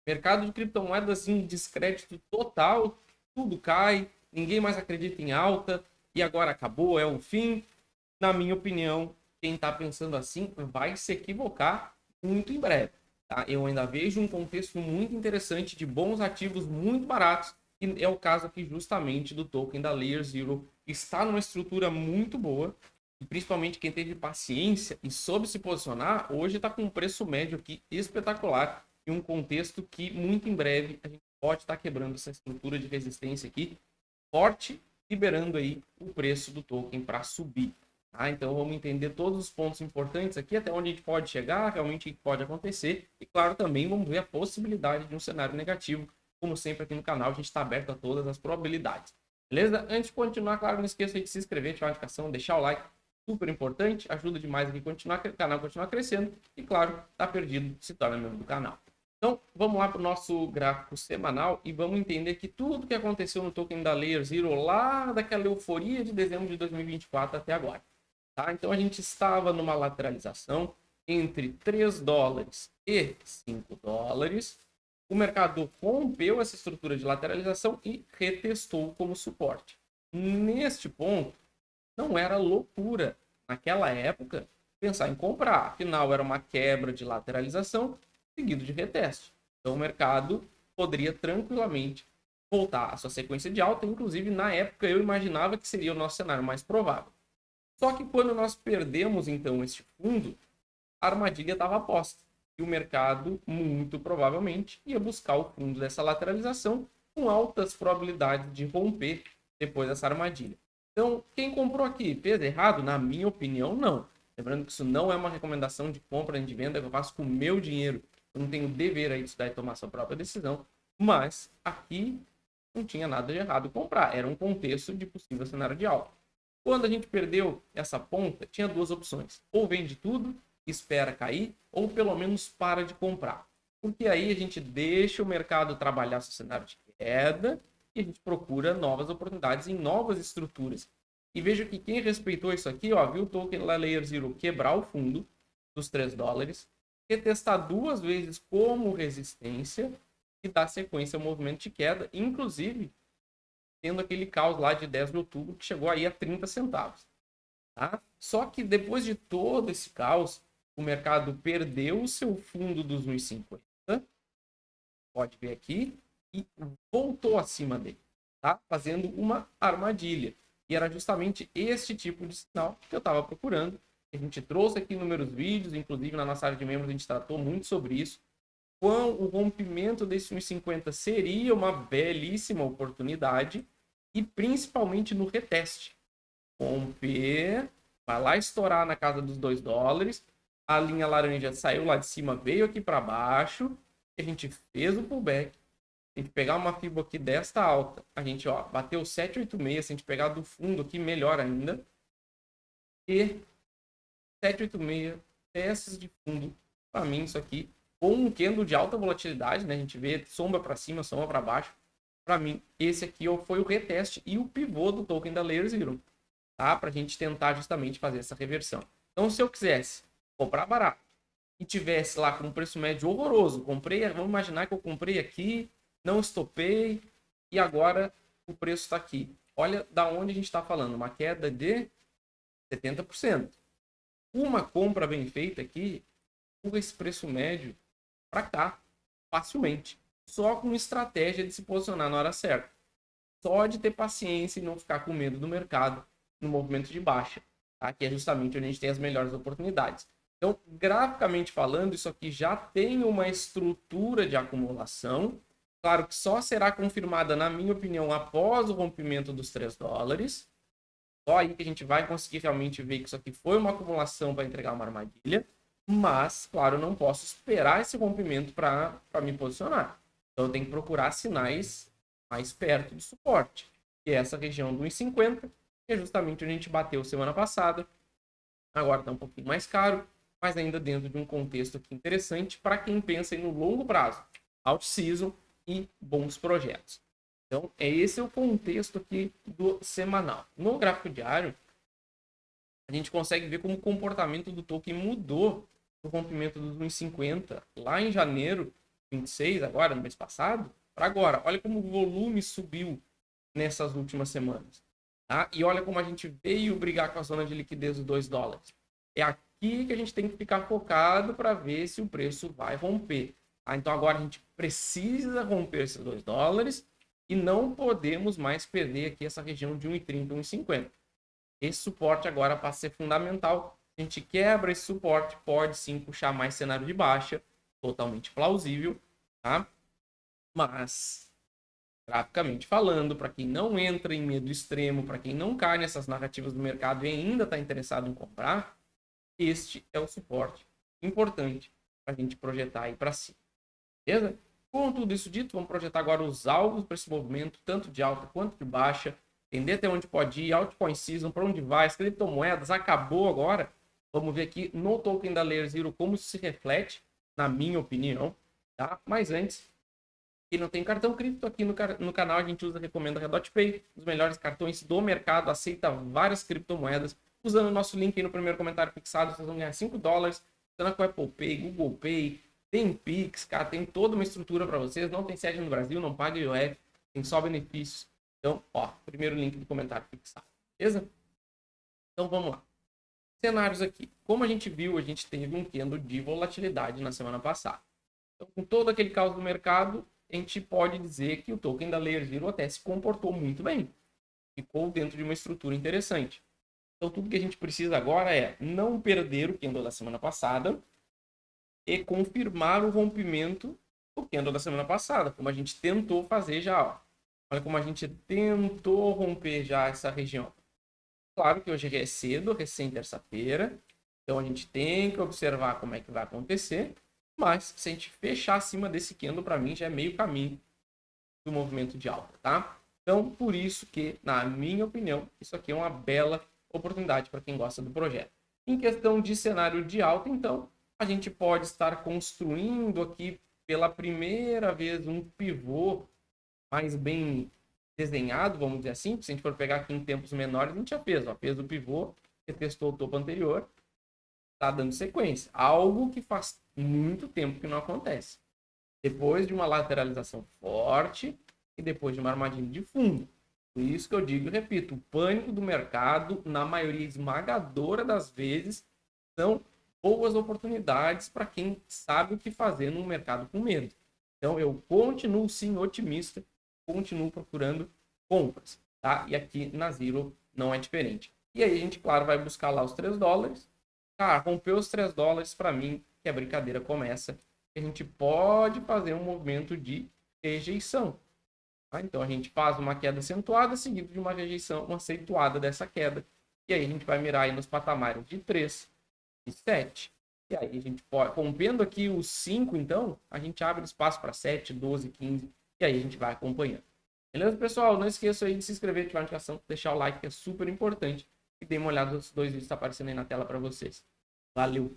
Mercado de criptomoedas em descrédito total, tudo cai, ninguém mais acredita em alta e agora acabou, é o fim. Na minha opinião, quem está pensando assim vai se equivocar muito em breve. Tá? Eu ainda vejo um contexto muito interessante de bons ativos muito baratos, e é o caso aqui justamente do token da Layer Zero, que está numa estrutura muito boa, e principalmente quem teve paciência e soube se posicionar, hoje está com um preço médio aqui espetacular, e um contexto que muito em breve a gente pode estar quebrando essa estrutura de resistência aqui forte, liberando aí o preço do token para subir. Tá? Então vamos entender todos os pontos importantes aqui, até onde a gente pode chegar, realmente o que pode acontecer. E claro, também vamos ver a possibilidade de um cenário negativo. Como sempre aqui no canal, a gente está aberto a todas as probabilidades. Beleza? Antes de continuar, claro, não esqueça aí de se inscrever, ativar a notificação, deixar o like. Super importante, ajuda demais aqui o canal continuar crescendo. E claro, tá perdido, se torna membro do canal. Então, vamos lá para o nosso gráfico semanal e vamos entender que tudo que aconteceu no token da Layer Zero lá daquela euforia de dezembro de 2024 até agora. Tá? Então, a gente estava numa lateralização entre 3 dólares e 5 dólares. O mercado rompeu essa estrutura de lateralização e retestou como suporte. Neste ponto, não era loucura, naquela época, pensar em comprar. Afinal, era uma quebra de lateralização seguido de reteste. Então, o mercado poderia tranquilamente voltar à sua sequência de alta. Inclusive, na época, eu imaginava que seria o nosso cenário mais provável. Só que quando nós perdemos, então, este fundo, a armadilha estava posta. E o mercado, muito provavelmente, ia buscar o fundo dessa lateralização com altas probabilidades de romper depois dessa armadilha. Então, quem comprou aqui fez errado? Na minha opinião, não. Lembrando que isso não é uma recomendação de compra nem de venda que eu faço com o meu dinheiro. Eu não tenho dever aí de estudar e tomar sua própria decisão. Mas aqui não tinha nada de errado comprar. Era um contexto de possível cenário de alta. Quando a gente perdeu essa ponta, tinha duas opções. Ou vende tudo, espera cair, ou pelo menos para de comprar. Porque aí a gente deixa o mercado trabalhar seu cenário de queda e a gente procura novas oportunidades em novas estruturas. E veja que quem respeitou isso aqui, ó, viu o token da Layer Zero quebrar o fundo dos 3 dólares, retestar duas vezes como resistência e dar sequência ao movimento de queda, inclusive tendo aquele caos lá de 10 de outubro que chegou aí a 30 centavos. Tá? Só que depois de todo esse caos, o mercado perdeu o seu fundo dos 1,50, pode ver aqui, e voltou acima dele, tá? Fazendo uma armadilha. E era justamente este tipo de sinal que eu estava procurando. A gente trouxe aqui inúmeros vídeos, inclusive na nossa área de membros a gente tratou muito sobre isso. Quando o rompimento desse 1,50 seria uma belíssima oportunidade, e principalmente no reteste. Romper, vai lá estourar na casa dos 2 dólares, a linha laranja saiu lá de cima, veio aqui para baixo, a gente fez o pullback. Se a gente pegar uma fibra aqui desta alta, a gente ó, bateu 786, se a gente pegar do fundo aqui, melhor ainda. E 786, peças de fundo, para mim isso aqui, com um candle de alta volatilidade, né? A gente vê sombra para cima, sombra para baixo. Para mim, esse aqui foi o reteste e o pivô do token da Layer Zero, tá? Para a gente tentar justamente fazer essa reversão. Então, se eu quisesse comprar barato e tivesse lá com um preço médio horroroso, comprei, vamos imaginar que eu comprei aqui, não estopei e agora o preço está aqui. Olha da onde a gente está falando, uma queda de 70%. Uma compra bem feita aqui, empurra esse preço médio para cá, facilmente. Só com estratégia de se posicionar na hora certa. Só de ter paciência e não ficar com medo do mercado no movimento de baixa, tá? Que é justamente onde a gente tem as melhores oportunidades. Então, graficamente falando, isso aqui já tem uma estrutura de acumulação. Claro que só será confirmada, na minha opinião, após o rompimento dos 3 dólares. Só aí que a gente vai conseguir realmente ver que isso aqui foi uma acumulação para entregar uma armadilha. Mas, claro, eu não posso esperar esse rompimento para me posicionar. Então, eu tenho que procurar sinais mais perto do suporte, que é essa região do 1,50, que é justamente onde a gente bateu semana passada. Agora está um pouquinho mais caro, mas ainda dentro de um contexto aqui interessante para quem pensa no longo prazo, out-season e bons projetos. Então, esse é o contexto aqui do semanal. No gráfico diário, a gente consegue ver como o comportamento do token mudou no rompimento dos 1,50 lá em janeiro 26 agora, no mês passado, para agora. Olha como o volume subiu nessas últimas semanas. Tá? E olha como a gente veio brigar com a zona de liquidez dos 2 dólares. É aqui que a gente tem que ficar focado para ver se o preço vai romper. Tá? Então agora a gente precisa romper esses 2 dólares e não podemos mais perder aqui essa região de 1,30, 1,50. Esse suporte agora passa a ser fundamental. Se a gente quebra esse suporte, pode sim puxar mais cenário de baixa, totalmente plausível, tá? Mas, graficamente falando, para quem não entra em medo extremo, para quem não cai nessas narrativas do mercado e ainda está interessado em comprar, este é o suporte importante para a gente projetar aí para cima. Beleza? Com tudo isso dito, vamos projetar agora os alvos para esse movimento, tanto de alta quanto de baixa, entender até onde pode ir, altcoin season, para onde vai, as criptomoedas, acabou agora. Vamos ver aqui no token da Layer Zero como isso se reflete, na minha opinião, tá? Mas antes, quem não tem cartão cripto, aqui no canal a gente recomenda Redot Pay, os melhores cartões do mercado, aceita várias criptomoedas. Usando o nosso link aí no primeiro comentário fixado, vocês vão ganhar 5 dólares, tanto com Apple Pay, Google Pay, tem Pix, cara, tem toda uma estrutura para vocês, não tem sede no Brasil, não paga IOF, tem só benefícios. Então, ó, primeiro link do comentário fixado, beleza? Então vamos lá. Cenários aqui. Como a gente viu, a gente teve um candle de volatilidade na semana passada. Então, com todo aquele caos do mercado, a gente pode dizer que o token da Layer Zero até se comportou muito bem. Ficou dentro de uma estrutura interessante. Então, tudo que a gente precisa agora é não perder o candle da semana passada e confirmar o rompimento do candle da semana passada, como a gente tentou fazer já. Ó. Olha como a gente tentou romper já essa região. Claro que hoje é cedo, recém terça-feira, então a gente tem que observar como é que vai acontecer, mas se a gente fechar acima desse candle, para mim já é meio caminho do movimento de alta, tá? Então, por isso que, na minha opinião, isso aqui é uma bela oportunidade para quem gosta do projeto. Em questão de cenário de alta, então, a gente pode estar construindo aqui pela primeira vez um pivô mais bem desenhado, vamos dizer assim. Se a gente for pegar aqui em tempos menores, a gente já fez, ó, fez o pivô, retestou o topo anterior, tá dando sequência. Algo que faz muito tempo que não acontece. Depois de uma lateralização forte e depois de uma armadilha de fundo. Por isso que eu digo e repito, o pânico do mercado, na maioria esmagadora das vezes, são boas oportunidades para quem sabe o que fazer num mercado com medo. Então eu continuo sim otimista, continuo procurando compras, tá? E aqui na Zero não é diferente. E aí a gente, claro, vai buscar lá os 3 dólares. Cara, rompeu os 3 dólares, para mim, que a brincadeira começa. A gente pode fazer um movimento de rejeição. Tá? Então a gente faz uma queda acentuada, seguido de uma rejeição, uma acentuada dessa queda. E aí a gente vai mirar aí nos patamares de 3 e 7. E aí a gente pode, rompendo aqui os 5, então, a gente abre espaço para 7, 12, 15. E aí a gente vai acompanhando. Beleza, pessoal? Não esqueça aí de se inscrever, ativar a notificação, deixar o like, que é super importante. E dê uma olhada nos 2 vídeos que estão aparecendo aí na tela para vocês. Valeu!